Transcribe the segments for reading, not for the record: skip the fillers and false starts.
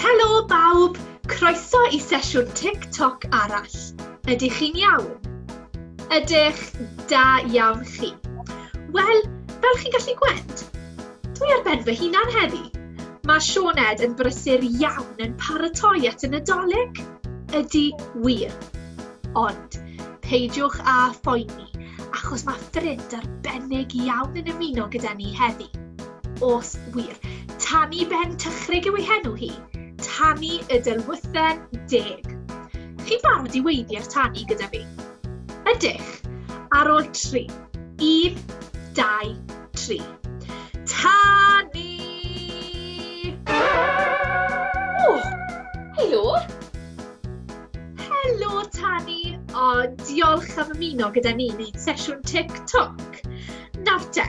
Helo bawb, croeso I sesiwn Tic Toc arall. Ydych chi'n iawn? Ydych da iawn chi? Wel, fel chi'n gallu gweld, dwi ar ben fy hunan heddi. Mae Sioned yn brysur iawn yn paratoi at y Nadolig. Ydy wir. Ond, peidiwch â phoeni, achos mae ffrind arbennig iawn yn ymuno gyda ni heddi. Os wir, Tani Ben Tychrig yw ei henw hi. Tani y Dylwythen 10. Chi'n barod I weiddi'r Tani gyda fi? Ydych? Ar ôl 3. 1, 2, 3. Tani! O, helo! Helo Tani, o diolch am ymuno gyda ni wneud sesiwn Tic Toc. Nawr te,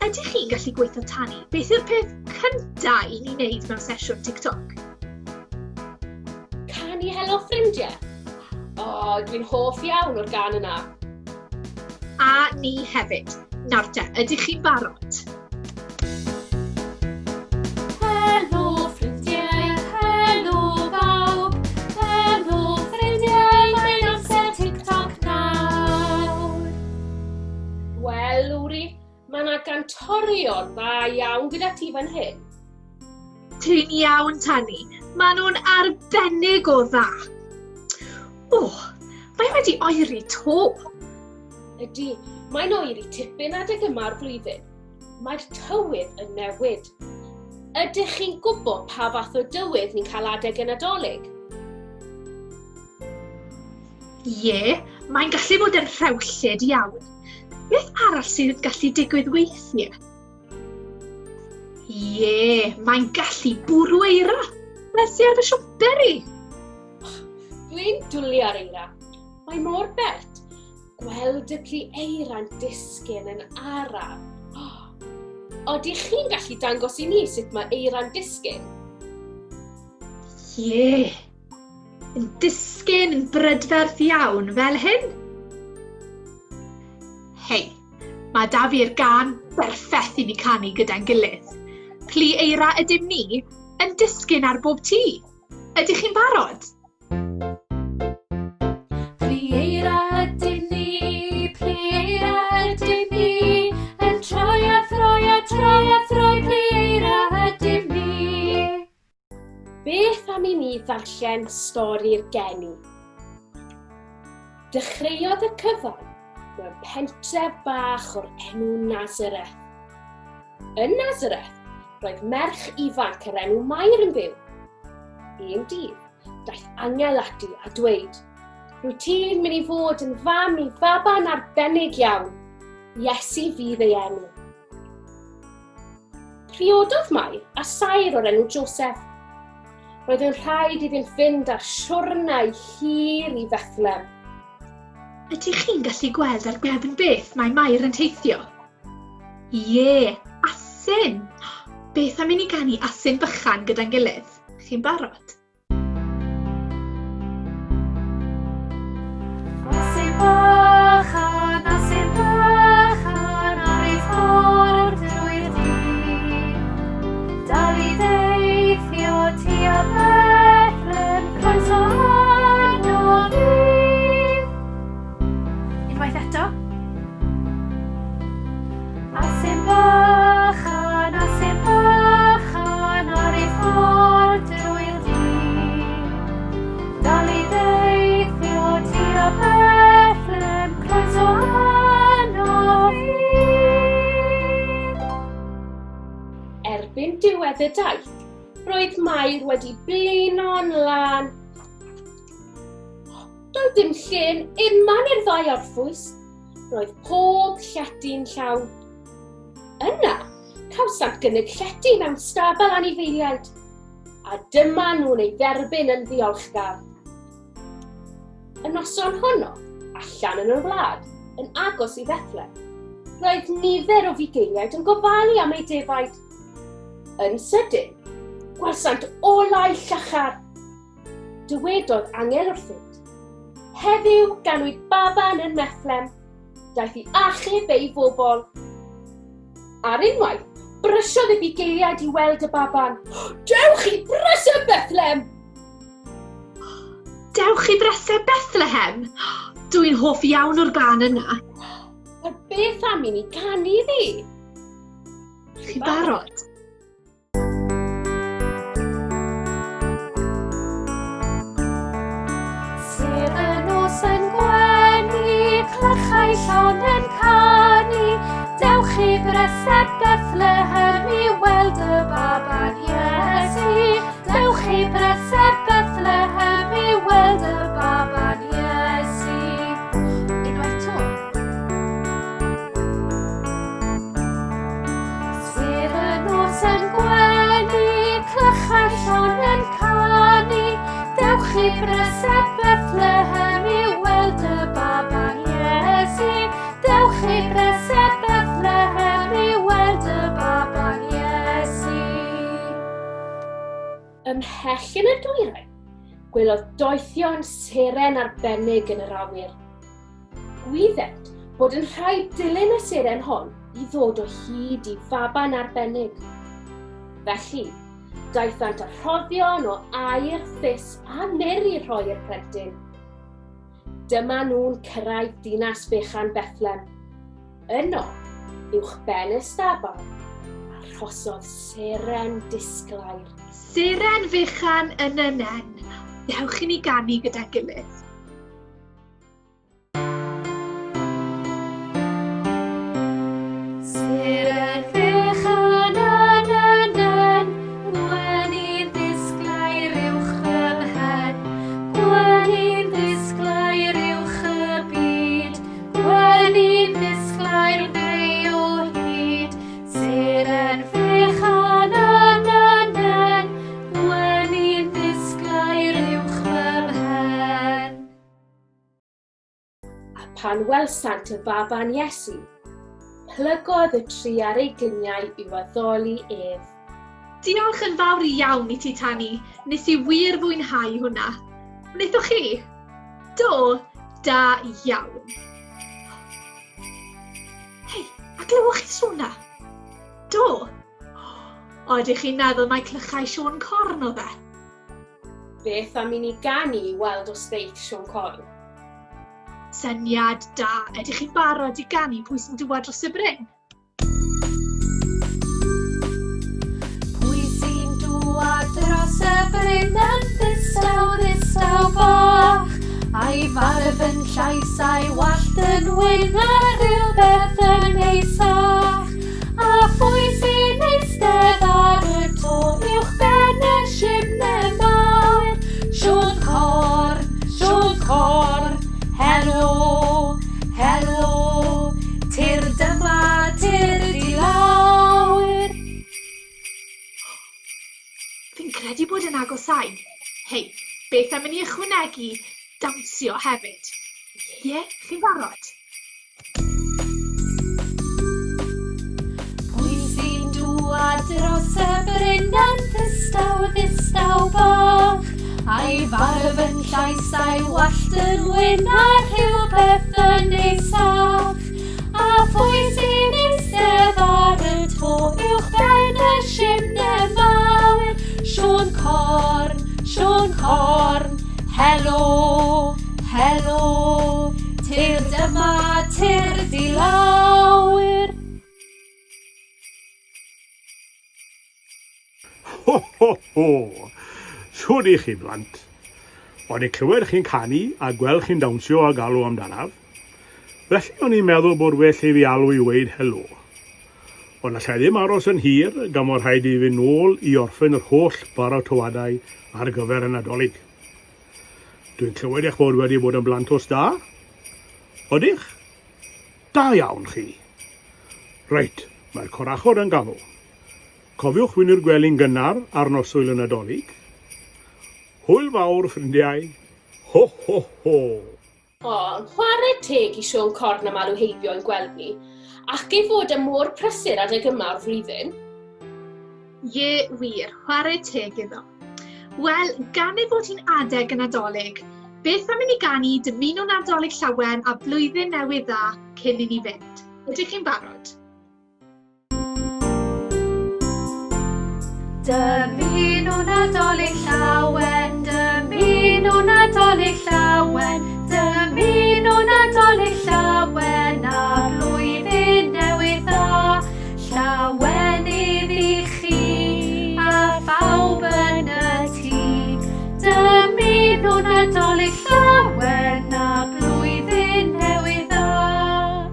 ydych chi'n gallu gweithio Tani? Beth yw'r peth cyntaf I ni wneud mewn sesiwn Tic Toc? Canu helo ffrindiau. O, dwi'n hoff iawn o'r gan yna. A ni hefyd. Nawr te, ydych chi'n barod? Helo ffrindiau, helo bawb, helo ffrindiau, mae'n amser Tic Toc nawr. Wel, Lowri, mae yna gantorion dda iawn gyda ti fan hyn. Ti'n iawn Tani, maen nhw'n arbennig o dda. O, mae wedi oeri to. Ydy, mae'n oeri tipyn adeg yma'r flwyddyn. Mae'r tywydd yn newid. Ydych chi'n gwybod pa fath o dywydd ni'n cael adeg y Nadolig? Ie, mae'n gallu bod yn rhewllyd iawn. Beth arall sydd yn gallu digwydd weithiau? Ie, mae'n gallu bwrw eira. Lesu ar y siwmper I. Dwi'n dwlu ar eira. Mae mor bert. Gweld y plu eira'n disgyn yn araf. Ydych chi'n gallu dangos I ni sut mae eira'n disgyn? Ie, yn disgyn yn brydferth iawn fel hyn. Hei, mae da fi'r gan berffeth I ni canu gyda'n gilydd. Plu eira ydym ni yn disgyn ar bob tŷ. Ydych chi'n barod? Plu eira ydym ni, yn troi a throi, plu eira ydym ni. Beth am I ni ddarllen stori'r geni? Dechreuodd y cyfan mewn pentref bach o'r enw Nazareth. Yn Nazareth, roedd merch ifanc yr enw Mair yn byw. Un dydd, daeth angel ati a dweud, rwyt ti'n mynd I fod yn fam I faban arbennig iawn. Iesu fydd ei enw. Priododd Mair a sair o'r enw Joseph. Roedd yn rhaid iddynt fynd ar siwrnau hir I Efallai. Ydych chi'n gallu gweld ar gefn beth mae Mair yn teithio? Ie, asyn! Beth am I ni ganu asyn bychan gyda'n gilydd? Chi'n barod? Asyn bychan ar ei ffordd drwy'r dydd. Dal I deithio tua Bethlehem, croeso arno fydd. Unwaith eto? Asyn bychan ar ei ffordd drwy'r dydd. Dal I deithio tua Bethlehem, croeso arno fydd. Erbyn diwedd y daith, roedd Mair wedi blino'n lan. Doedd dim llun unman i'r ddau orffwys. Roedd pob llety'n llawn. Yna, cawsant gynnig llety mewn stabel anifeiliaid. A dyma nhw'n ei dderbyn yn ddiolchgar. Y noson honno, allan yn y wlad, yn agos I Efallai, roedd nifer o fugeiliaid yn gofalu am ei defaid. Yn sydyn, gwelsant olau llachar. Dywedodd angel wrthynt. Heddiw ganwyd baban yn Efallai, daeth I achub ei bobl. Ar unwaith, brysiodd y bugeiliaid I weld y baban. Dewch I brysau Bethlehem! Dewch I brysau Bethlehem? Dwi'n hoff iawn o'r gan yna. A beth am I ni canu ddi? Chi'n barod? Sydd y nos yn gwenu, clychau llawn yn canu, dewch I brysau Bethlehem I weld y baban Iesu. Dewch I brysau Bethlehem I weld y baban Iesu. Unwaith to. Sydd y nos yn gwenu, clychau llawn yn canu, dewch I brysau Bethlehem I weld y baban Iesu. Dewch I brysau Bethlehem I weld y baban Iesu. Ymhell yn y dwyrain, gwelodd doethion seren arbennig yn yr awyr. Gwyddent bod yn rhaid dilyn y seren hon I ddod o hyd I faban arbennig. Felly, daethant y rhoddion o air, ffys a neri rhoi'r plentyn. Dyma nhw'n cyrraedd dinas fechan Bethlehem. Yno, uwch ben y stabal, a rhosodd seren disglair. Seren fechan yn y nen. Dewch I ni ganu gyda gilydd. Seren fechan yn y nen, gwenu disglair uwch y mhen. Gwenu disglair uwch y byd, gwenu disglair neu o hyd. Seren fechan yn y nen, gwenu disglair uwch y mhen. A pan welsant y baban Iesu, plygodd y tri ar ei gliniau i'w addoli ef. Diolch yn fawr iawn I ti Tani. Nes I wir fwynhau hwnna. Wnaethoch chi? Do, da iawn. Hei, a glywch chi sŵna? Do. Oeddech chi'n meddwl mai clychau Sion Corn o fe? Beth am I ni ganu I weld o steith Sion Corn? Syniad da. Ydych chi'n barod I ganu pwy sy'n dywod dros y bryn? Pwy sy'n dŵad dros y bryn yn ddistaw bach, a'i farf yn llais a'i wallt yn wyn ar rhywbeth yn eisach, a phwy sy'n eistedd ar y to uwch ben y shimne mawr. Sion Corn, helo, tir dyma, tir di lawr. Fi'n credu bod yn agosau. Hei, beth am I ni ychwanegu dawnsio hefyd? Ie, chi'n barod? Pwy sy'n dŵad dros y bryn yn ddistaw bach, a'i farf yn llais a'i wallt yn wyn ar rhywbeth yn eisach, a phwy sy'n eistedd ar y to uwch ben y shimne mawr. Sion Corn, helo, tir dyma, tir di lawr. Ho, ho, ho! Siwr I chi blant. O'n I clywed chi'n canu a gweld chi'n dawnsio a galw amdanaf. Felly o'n i'n meddwl bod well I fi alw I weid helo. Ond allai ddim aros yn hir gan mor rhaid I fynd nôl I orffen yr holl baratoadau ar gyfer y Nadolig. Dwi'n clywed eich bod wedi bod yn blantos da? Odych? Da iawn chi. Reit, mae'r corachod yn galw. Cofiwch wyni'r gwely'n gynnar ar noswyl y Nadolig. Hwyl fawr, ffrindiau. Ho, ho, ho. O, chwarae teg I Sion Corn am alw heibio yn gweld ni, ac ei fod y môr prysur adeg yma o'r flwyddyn. Ie, wir, chwarae teg iddo. Wel, gan ei fod hi'n adeg y Nadolig, beth am I ni ganu dymuno Nadolig llawen a blwyddyn newydd dda cyn I ni fynd? Ydych chi'n barod? Dymunw Nadolig llawen, dymunw Nadolig llawen, dymunw Nadolig llawen, a blwyddyn newydd dda. Llawen iddi chi, a phawb yn y tŷ. Dymunw Nadolig llawen, a blwyddyn newydd dda.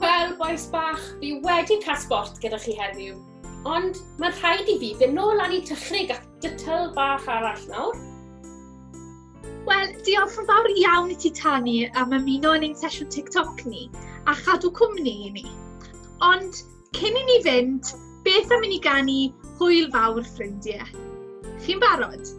Wel, boes bach, fi wedi cael sbort gyda chi heddiw. Ond mae'n rhaid I fi fynd nôl â ni tychrig at gytyl bach arall nawr. Wel, diolch yn fawr iawn I ti Tani am ymuno yn ein sesiwn Tic Toc ni a chadw cwmni I ni. Ond cyn I ni fynd, beth am I ni ganu hwyl fawr ffrindiau? Chi'n barod?